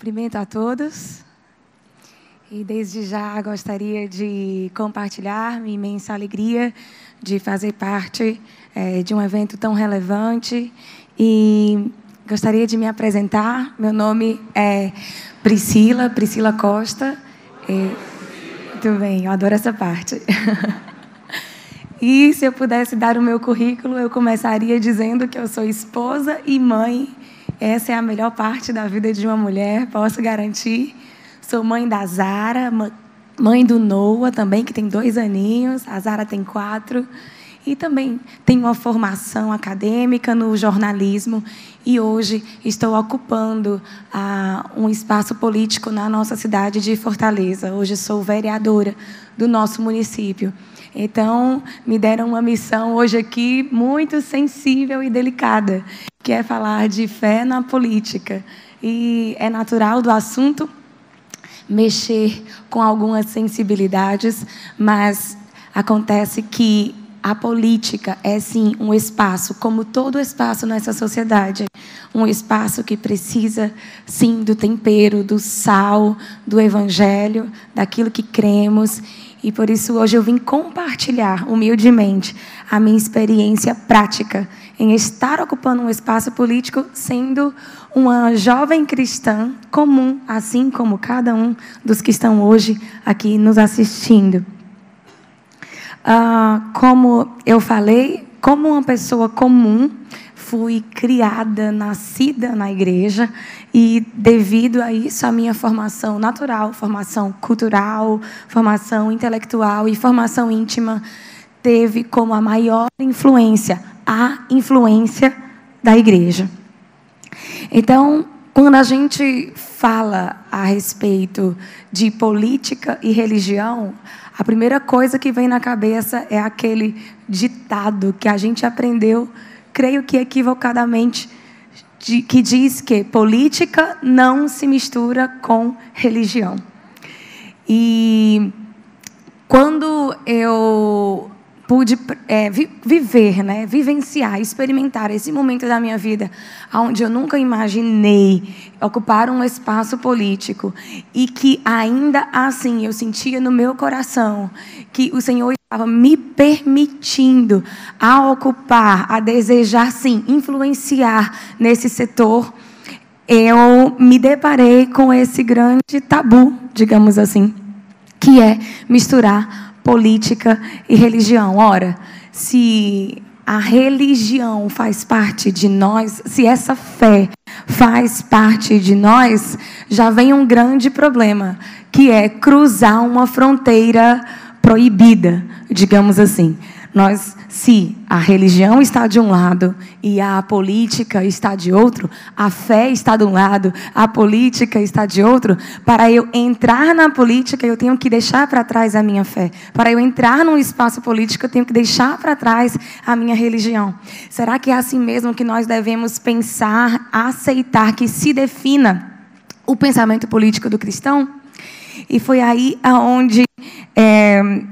Cumprimento a todos e desde já gostaria de compartilhar minha imensa alegria de fazer parte de um evento tão relevante e gostaria de me apresentar. Meu nome é Priscila Costa. Muito bem, eu adoro essa parte. E se eu pudesse dar o meu currículo, eu começaria dizendo que eu sou esposa e mãe. Essa é a melhor parte da vida de uma mulher, posso garantir. Sou mãe da Zara, mãe do Noah também, que tem 2 aninhos. A Zara tem 4. E também tenho uma formação acadêmica no jornalismo. E hoje estou ocupando um espaço político na nossa cidade de Fortaleza. Hoje sou vereadora do nosso município. Então, me deram uma missão hoje aqui muito sensível e delicada, que é falar de fé na política. E é natural do assunto mexer com algumas sensibilidades, mas acontece que a política é, sim, um espaço, como todo espaço nessa sociedade, um espaço que precisa, sim, do tempero, do sal, do evangelho, daquilo que cremos. E por isso hoje eu vim compartilhar humildemente a minha experiência prática em estar ocupando um espaço político, sendo uma jovem cristã comum, assim como cada um dos que estão hoje aqui nos assistindo. Como eu falei, como uma pessoa comum, fui criada, nascida na igreja e, devido a isso, a minha formação natural, formação cultural, formação intelectual e formação íntima teve como a maior influência a influência da igreja. Então, quando a gente fala a respeito de política e religião, a primeira coisa que vem na cabeça é aquele ditado que a gente aprendeu, creio que equivocadamente, que diz que política não se mistura com religião. E quando eu pude vivenciar, experimentar esse momento da minha vida, onde eu nunca imaginei ocupar um espaço político e que ainda assim eu sentia no meu coração que o Senhor estava me permitindo a ocupar, a desejar, sim, influenciar nesse setor, eu me deparei com esse grande tabu, digamos assim, que é misturar política e religião. Ora, se a religião faz parte de nós, se essa fé faz parte de nós, já vem um grande problema, que é cruzar uma fronteira proibida, digamos assim. Se a religião está de um lado e a política está de outro, a fé está de um lado, a política está de outro, para eu entrar na política, eu tenho que deixar para trás a minha fé. Para eu entrar num espaço político, eu tenho que deixar para trás a minha religião. Será que é assim mesmo que nós devemos pensar, aceitar que se defina o pensamento político do cristão? E foi aí onde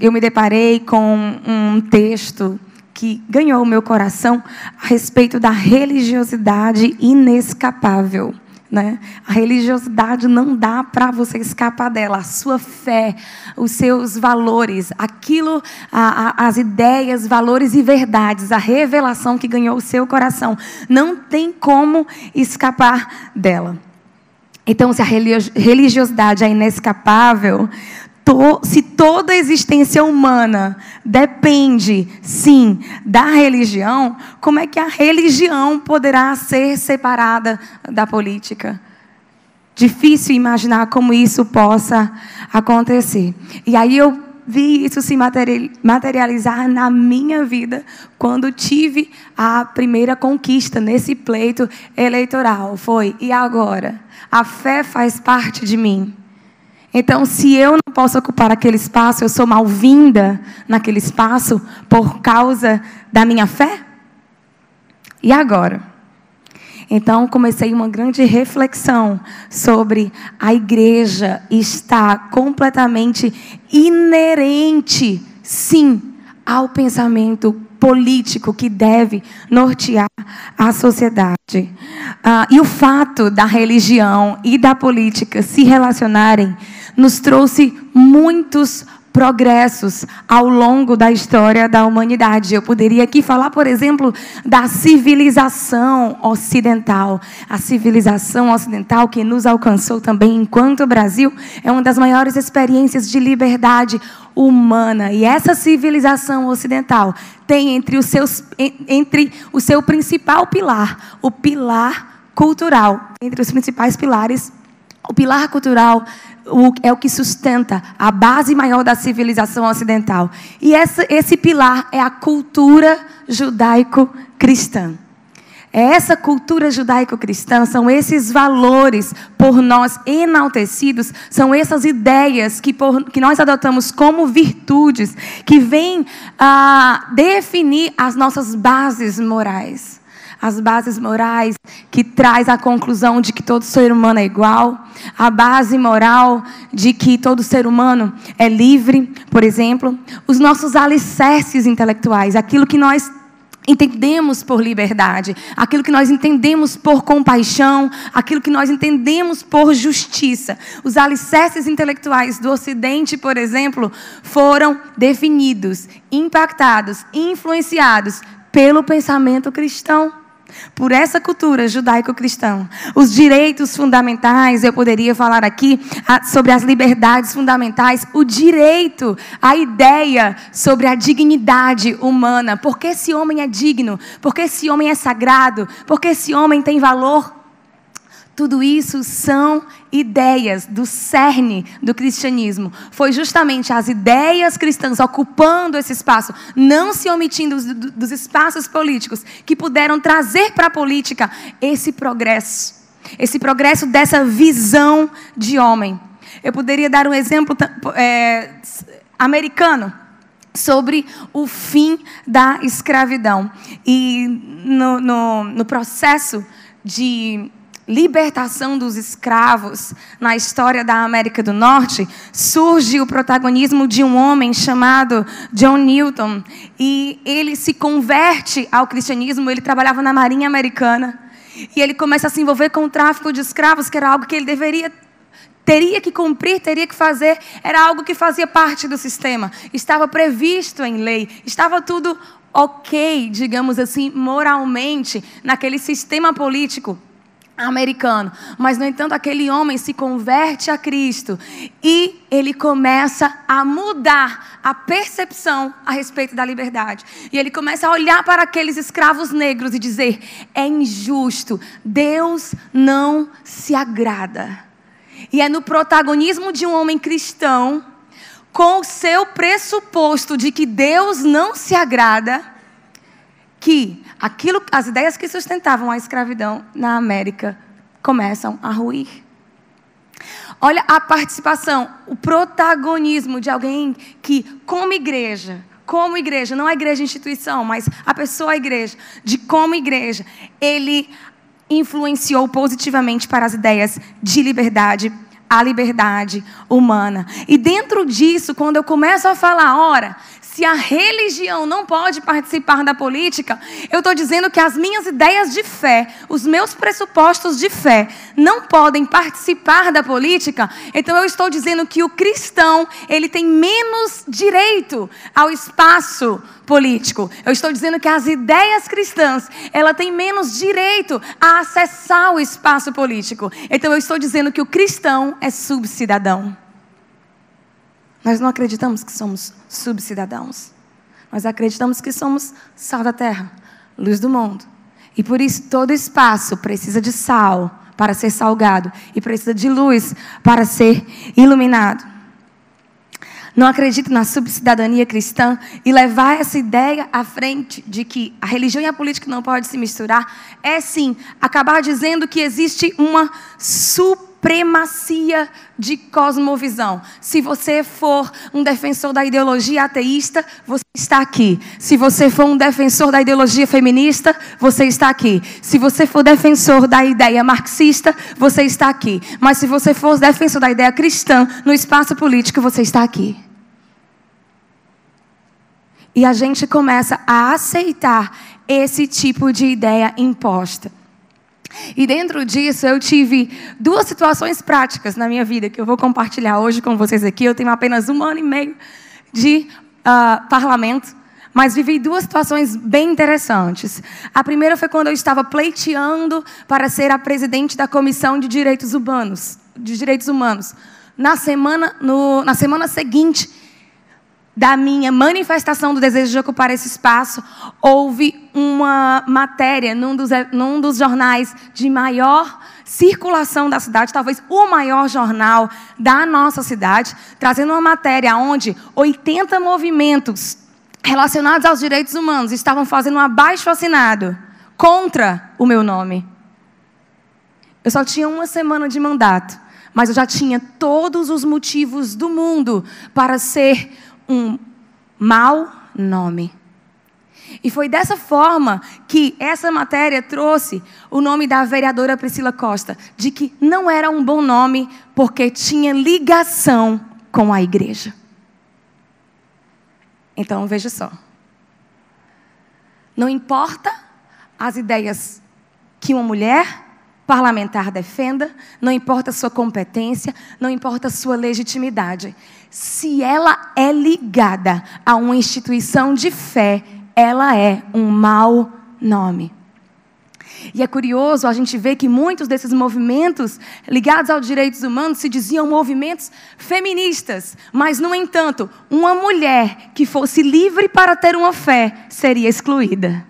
eu me deparei com um texto que ganhou o meu coração a respeito da religiosidade inescapável, né? A religiosidade não dá para você escapar dela. A sua fé, os seus valores, aquilo, as ideias, valores e verdades, a revelação que ganhou o seu coração, não tem como escapar dela. Então, se a religiosidade é inescapável, se toda a existência humana depende, sim, da religião, como é que a religião poderá ser separada da política? Difícil imaginar como isso possa acontecer. E aí eu vi isso se materializar na minha vida quando tive a primeira conquista nesse pleito eleitoral. Foi, e agora? A fé faz parte de mim. Então, se eu não posso ocupar aquele espaço, eu sou mal-vinda naquele espaço por causa da minha fé? E agora? Então, comecei uma grande reflexão sobre a igreja estar completamente inerente, sim, ao pensamento político que deve nortear a sociedade. E o fato da religião e da política se relacionarem nos trouxe muitos progressos ao longo da história da humanidade. Eu poderia aqui falar, por exemplo, da civilização ocidental. A civilização ocidental que nos alcançou também enquanto Brasil é uma das maiores experiências de liberdade humana. E essa civilização ocidental tem entre o seu principal pilar, o pilar cultural. Entre os principais pilares, o pilar cultural é o que sustenta a base maior da civilização ocidental. E esse pilar é a cultura judaico-cristã. Essa cultura judaico-cristã, são esses valores por nós enaltecidos, são essas ideias que nós adotamos como virtudes, que vêm a definir as nossas bases morais. As bases morais que traz a conclusão de que todo ser humano é igual. A base moral de que todo ser humano é livre, por exemplo. Os nossos alicerces intelectuais, aquilo que nós entendemos por liberdade, aquilo que nós entendemos por compaixão, aquilo que nós entendemos por justiça. Os alicerces intelectuais do Ocidente, por exemplo, foram definidos, impactados, influenciados pelo pensamento cristão. Por essa cultura judaico-cristã. Os direitos fundamentais, eu poderia falar aqui sobre as liberdades fundamentais, o direito, a ideia sobre a dignidade humana. Por que esse homem é digno? Por que esse homem é sagrado? Por que esse homem tem valor? Tudo isso são ideias do cerne do cristianismo. Foi justamente as ideias cristãs ocupando esse espaço, não se omitindo dos espaços políticos, que puderam trazer para a política esse progresso dessa visão de homem. Eu poderia dar um exemplo americano sobre o fim da escravidão. E no processo de libertação dos escravos na história da América do Norte, surge o protagonismo de um homem chamado John Newton, e ele se converte ao cristianismo. Ele trabalhava na Marinha Americana, e ele começa a se envolver com o tráfico de escravos, que era algo que ele teria que cumprir, teria que fazer, era algo que fazia parte do sistema, estava previsto em lei, estava tudo ok, digamos assim, moralmente, naquele sistema político americano. Mas, no entanto, aquele homem se converte a Cristo e ele começa a mudar a percepção a respeito da liberdade. E ele começa a olhar para aqueles escravos negros e dizer: é injusto, Deus não se agrada. E é no protagonismo de um homem cristão, com o seu pressuposto de que Deus não se agrada, que as ideias que sustentavam a escravidão na América começam a ruir. Olha a participação, o protagonismo de alguém que, como igreja, não a igreja instituição, mas a pessoa, a igreja, como igreja, ele influenciou positivamente para as ideias de liberdade, a liberdade humana. E dentro disso, quando eu começo a falar, ora, se a religião não pode participar da política, eu estou dizendo que as minhas ideias de fé, os meus pressupostos de fé, não podem participar da política. Então eu estou dizendo que o cristão, ele tem menos direito ao espaço político. Eu estou dizendo que as ideias cristãs, ela tem menos direito a acessar o espaço político. Então eu estou dizendo que o cristão é subcidadão. Nós não acreditamos que somos subcidadãos. Nós acreditamos que somos sal da terra, luz do mundo. E por isso todo espaço precisa de sal para ser salgado e precisa de luz para ser iluminado. Não acredito na subcidadania cristã e levar essa ideia à frente de que a religião e a política não podem se misturar é sim acabar dizendo que existe uma supremacia de cosmovisão. Se você for um defensor da ideologia ateísta, você está aqui. Se você for um defensor da ideologia feminista, você está aqui. Se você for defensor da ideia marxista, você está aqui. Mas se você for defensor da ideia cristã no espaço político, você está aqui. E a gente começa a aceitar esse tipo de ideia imposta. E dentro disso eu tive 2 situações práticas na minha vida que eu vou compartilhar hoje com vocês aqui. Eu tenho apenas 1 ano e meio de parlamento, mas vivi 2 situações bem interessantes. A primeira foi quando eu estava pleiteando para ser a presidente da Comissão de Direitos Humanos. Na semana seguinte da minha manifestação do desejo de ocupar esse espaço, houve uma matéria num dos jornais de maior circulação da cidade, talvez o maior jornal da nossa cidade, trazendo uma matéria onde 80 movimentos relacionados aos direitos humanos estavam fazendo um abaixo-assinado contra o meu nome. Eu só tinha 1 semana de mandato, mas eu já tinha todos os motivos do mundo para ser um mau nome. E foi dessa forma que essa matéria trouxe o nome da vereadora Priscila Costa, de que não era um bom nome porque tinha ligação com a igreja. Então, veja só. Não importa as ideias que uma mulher parlamentar defenda, não importa a sua competência, não importa a sua legitimidade. Se ela é ligada a uma instituição de fé, ela é um mau nome. E é curioso a gente ver que muitos desses movimentos ligados aos direitos humanos se diziam movimentos feministas. Mas, no entanto, uma mulher que fosse livre para ter uma fé seria excluída.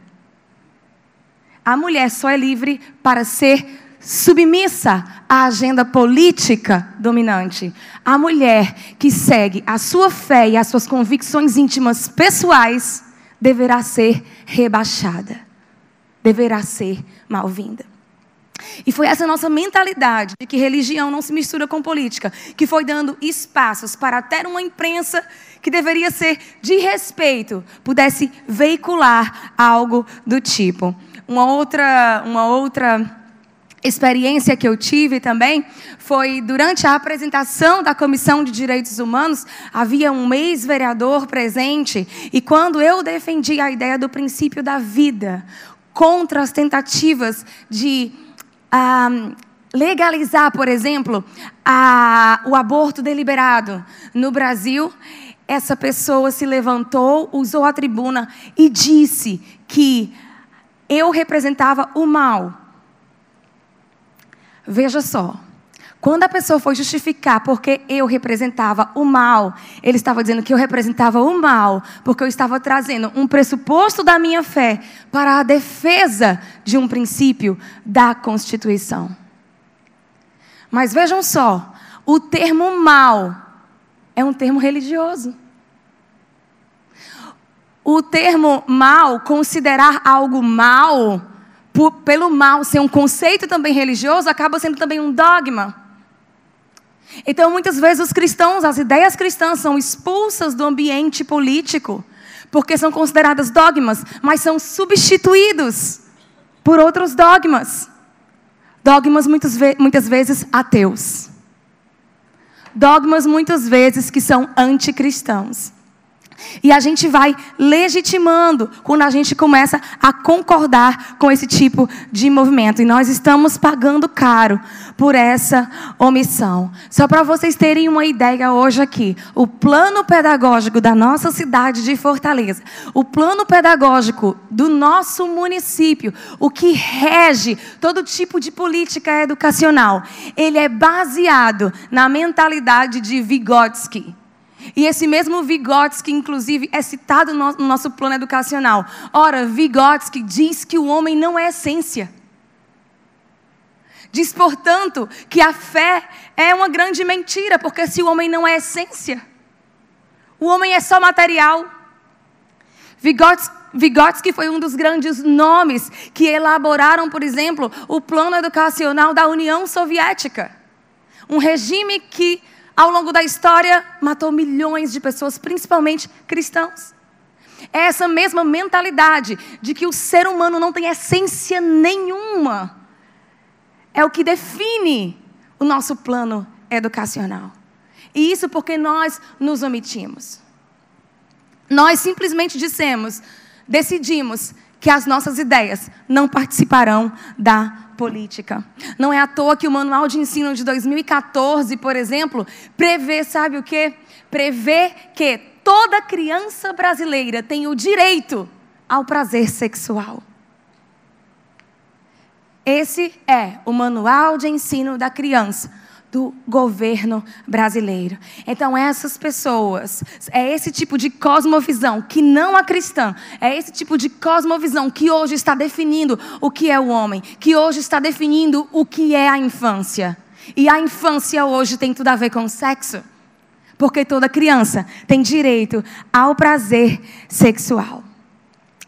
A mulher só é livre para ser submissa à agenda política dominante. A mulher que segue a sua fé e as suas convicções íntimas pessoais deverá ser rebaixada, deverá ser mal-vinda. E foi essa nossa mentalidade de que religião não se mistura com política, que foi dando espaços para até uma imprensa que deveria ser de respeito, pudesse veicular algo do tipo. Uma outra experiência que eu tive também foi durante a apresentação da Comissão de Direitos Humanos. Havia um ex-vereador presente e quando eu defendi a ideia do princípio da vida contra as tentativas de legalizar, por exemplo, o aborto deliberado no Brasil, essa pessoa se levantou, usou a tribuna e disse que eu representava o mal. Veja só, quando a pessoa foi justificar porque eu representava o mal, ele estava dizendo que eu representava o mal, porque eu estava trazendo um pressuposto da minha fé para a defesa de um princípio da Constituição. Mas vejam só, o termo mal é um termo religioso. O termo mal, considerar algo mal, pelo mal ser um conceito também religioso, acaba sendo também um dogma. Então, muitas vezes os cristãos, as ideias cristãs são expulsas do ambiente político, porque são consideradas dogmas, mas são substituídos por outros dogmas. Dogmas muitas vezes ateus. Dogmas muitas vezes que são anticristãos. E a gente vai legitimando quando a gente começa a concordar com esse tipo de movimento. E nós estamos pagando caro por essa omissão. Só para vocês terem uma ideia hoje aqui, o plano pedagógico da nossa cidade de Fortaleza, o plano pedagógico do nosso município, o que rege todo tipo de política educacional, ele é baseado na mentalidade de Vygotsky. E esse mesmo Vygotsky, inclusive, é citado no nosso plano educacional. Ora, Vygotsky diz que o homem não é essência. Diz, portanto, que a fé é uma grande mentira, porque se o homem não é essência, o homem é só material. Vygotsky foi um dos grandes nomes que elaboraram, por exemplo, o plano educacional da União Soviética. Um regime que, ao longo da história, matou milhões de pessoas, principalmente cristãos. É essa mesma mentalidade de que o ser humano não tem essência nenhuma. É o que define o nosso plano educacional. E isso porque nós nos omitimos. Nós simplesmente decidimos que as nossas ideias não participarão da política. Não é à toa que o Manual de Ensino de 2014, por exemplo, prevê, sabe o quê? Prevê que toda criança brasileira tem o direito ao prazer sexual. Esse é o Manual de Ensino da Criança do governo brasileiro. Então, essas pessoas, é esse tipo de cosmovisão que não é cristã, é esse tipo de cosmovisão que hoje está definindo o que é o homem, que hoje está definindo o que é a infância. E a infância hoje tem tudo a ver com sexo, porque toda criança tem direito ao prazer sexual.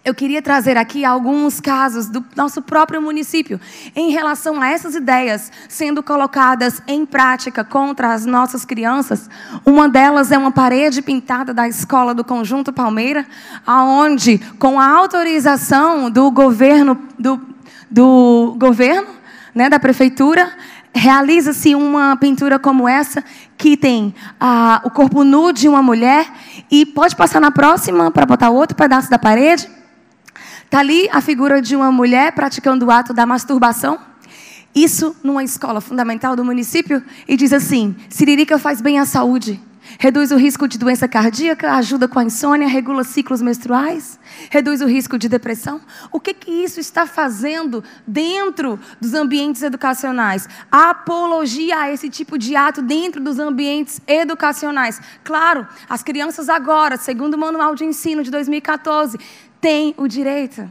Eu queria trazer aqui alguns casos do nosso próprio município em relação a essas ideias sendo colocadas em prática contra as nossas crianças. Uma delas é uma parede pintada da escola do Conjunto Palmeira, onde, com a autorização do governo, né, da prefeitura, realiza-se uma pintura como essa, que tem o corpo nu de uma mulher, e pode passar na próxima para botar outro pedaço da parede. Está ali a figura de uma mulher praticando o ato da masturbação. Isso numa escola fundamental do município. E diz assim: Siririca faz bem à saúde, reduz o risco de doença cardíaca, ajuda com a insônia, regula ciclos menstruais, reduz o risco de depressão. O que isso está fazendo dentro dos ambientes educacionais? A apologia a esse tipo de ato dentro dos ambientes educacionais. Claro, as crianças agora, segundo o Manual de Ensino de 2014, têm o direito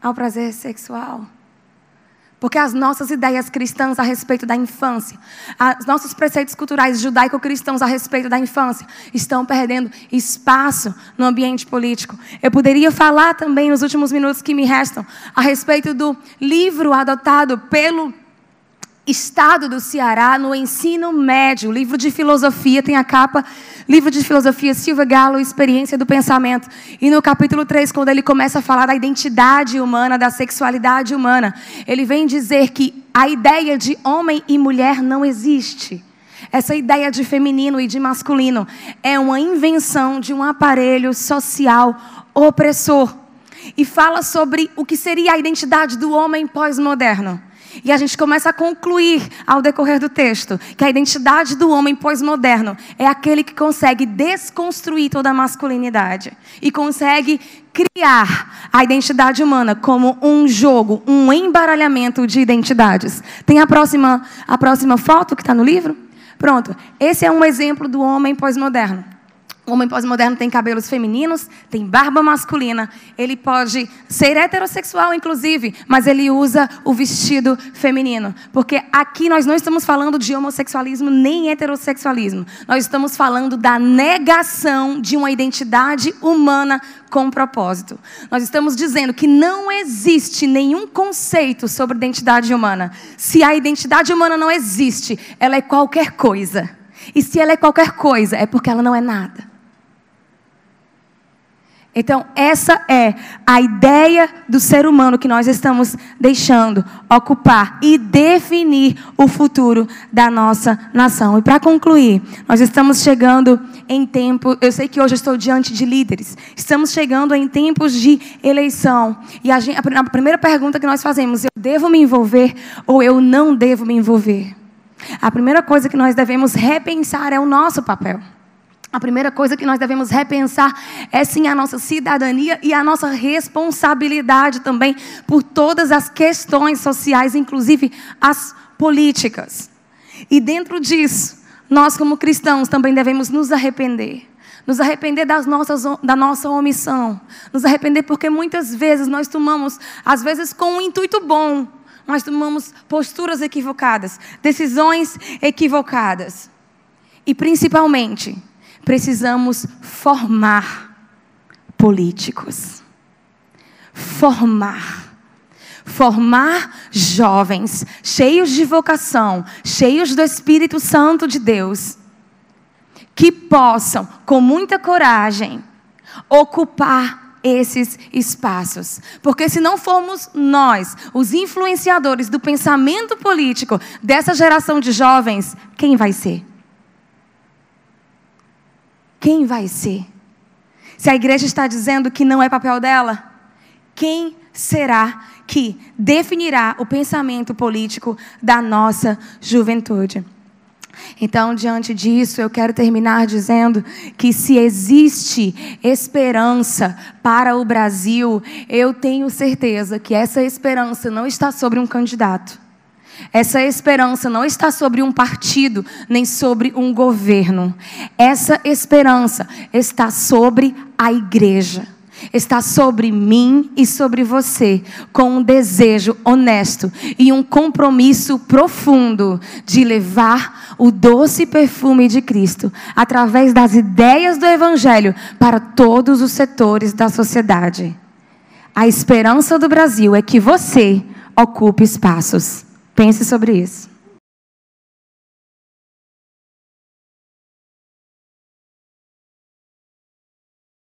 ao prazer sexual. Porque as nossas ideias cristãs a respeito da infância, os nossos preceitos culturais judaico-cristãos a respeito da infância, estão perdendo espaço no ambiente político. Eu poderia falar também, nos últimos minutos que me restam, a respeito do livro adotado pelo Estado do Ceará no ensino médio, livro de filosofia, tem a capa, livro de filosofia Silva Gallo, Experiência do Pensamento. E no capítulo 3, quando ele começa a falar da identidade humana, da sexualidade humana, ele vem dizer que a ideia de homem e mulher não existe. Essa ideia de feminino e de masculino é uma invenção de um aparelho social opressor. E fala sobre o que seria a identidade do homem pós-moderno. E a gente começa a concluir, ao decorrer do texto, que a identidade do homem pós-moderno é aquele que consegue desconstruir toda a masculinidade e consegue criar a identidade humana como um jogo, um embaralhamento de identidades. Tem a próxima foto que está no livro? Pronto, esse é um exemplo do homem pós-moderno. O homem pós-moderno tem cabelos femininos, tem barba masculina. Ele pode ser heterossexual, inclusive, mas ele usa o vestido feminino. Porque aqui nós não estamos falando de homossexualismo nem heterossexualismo. Nós estamos falando da negação de uma identidade humana com propósito. Nós estamos dizendo que não existe nenhum conceito sobre identidade humana. Se a identidade humana não existe, ela é qualquer coisa. E se ela é qualquer coisa, é porque ela não é nada. Então, essa é a ideia do ser humano que nós estamos deixando ocupar e definir o futuro da nossa nação. E para concluir, nós estamos chegando em tempo, eu sei que hoje eu estou diante de líderes, estamos chegando em tempos de eleição. E a primeira pergunta que nós fazemos: eu devo me envolver ou eu não devo me envolver? A primeira coisa que nós devemos repensar é o nosso papel. A primeira coisa que nós devemos repensar é sim a nossa cidadania e a nossa responsabilidade também por todas as questões sociais, inclusive as políticas. E dentro disso, nós como cristãos também devemos nos arrepender. Nos arrepender da nossa omissão. Nos arrepender porque muitas vezes nós tomamos, às vezes com um intuito bom, nós tomamos posturas equivocadas, decisões equivocadas. E principalmente, precisamos formar políticos. Formar jovens cheios de vocação, cheios do Espírito Santo de Deus, que possam, com muita coragem, ocupar esses espaços. Porque se não formos nós, os influenciadores do pensamento político dessa geração de jovens, quem vai ser? Quem vai ser? Se a igreja está dizendo que não é papel dela, quem será que definirá o pensamento político da nossa juventude? Então, diante disso, eu quero terminar dizendo que se existe esperança para o Brasil, eu tenho certeza que essa esperança não está sobre um candidato. Essa esperança não está sobre um partido, nem sobre um governo. Essa esperança está sobre a igreja. Está sobre mim e sobre você, com um desejo honesto e um compromisso profundo de levar o doce perfume de Cristo, através das ideias do Evangelho, para todos os setores da sociedade. A esperança do Brasil é que você ocupe espaços. Pense sobre isso.